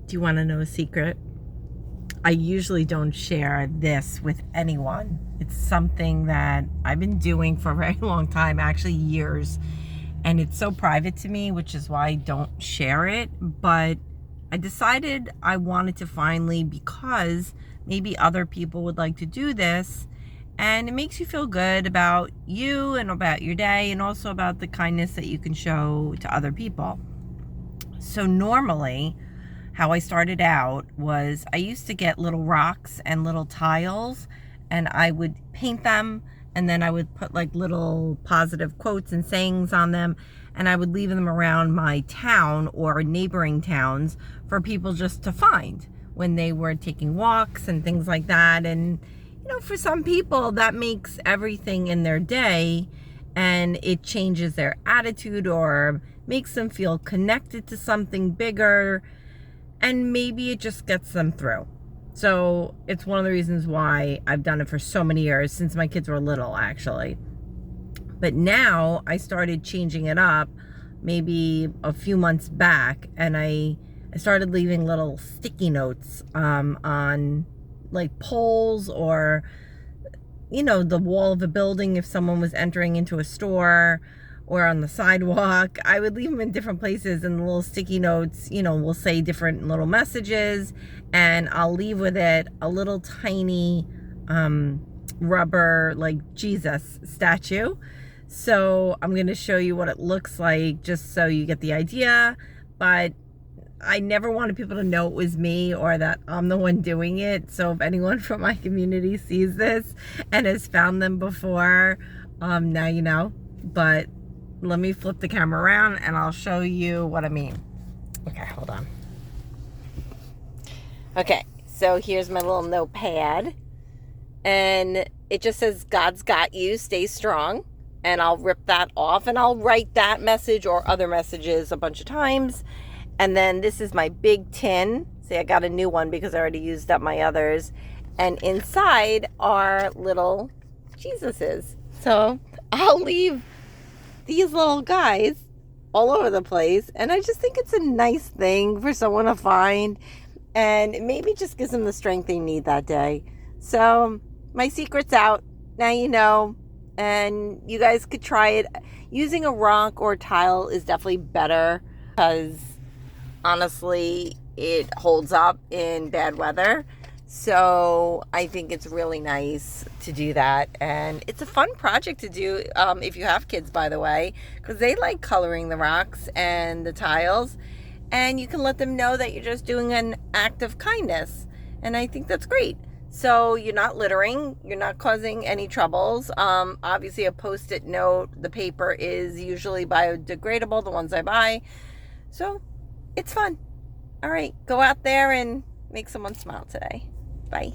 Do you want to know a secret? I usually don't share this with anyone. It's something that I've been doing for a very long time, actually years. And it's so private to me, which is why I don't share it. But I decided I wanted to finally, because maybe other people would like to do this. And it makes you feel good about you and about your day, and also about the kindness that you can show to other people. So normally, how I started out was I used to get little rocks and little tiles, and I would paint them, and then I would put like little positive quotes and sayings on them, and I would leave them around my town or neighboring towns for people just to find when they were taking walks and things like that. And for some people that makes everything in their day, and it changes their attitude or makes them feel connected to something bigger, and maybe it just gets them through. So it's one of the reasons why I've done it for so many years, since my kids were little, actually. But now I started changing it up maybe a few months back, and I started leaving little sticky notes on like poles, or the wall of a building if someone was entering into a store, or on the sidewalk. I would leave them in different places, and the little sticky notes, will say different little messages, and I'll leave with it a little tiny rubber, like Jesus statue. So I'm going to show you what it looks like, just so you get the idea. But I never wanted people to know it was me, or that I'm the one doing it. So if anyone from my community sees this and has found them before, now you know. But let me flip the camera around and I'll show you what I mean. Okay, hold on. Okay, so here's my little notepad, and it just says, God's got you, stay strong. And I'll rip that off, and I'll write that message or other messages a bunch of times. And then this is my big tin. See, I got a new one because I already used up my others. And inside are little Jesuses. So I'll leave these little guys all over the place, and I just think it's a nice thing for someone to find, and it maybe just gives them the strength they need that day. So my secret's out, now you know, and you guys could try it. Using a rock or tile is definitely better, because honestly it holds up in bad weather. So I think it's really nice to do that. And it's a fun project to do if you have kids, by the way, because they like coloring the rocks and the tiles. And you can let them know that you're just doing an act of kindness. And I think that's great. So you're not littering. You're not causing any troubles. Obviously, a Post-it note, the paper is usually biodegradable, the ones I buy. So it's fun. All right, go out there and make someone smile today. Bye.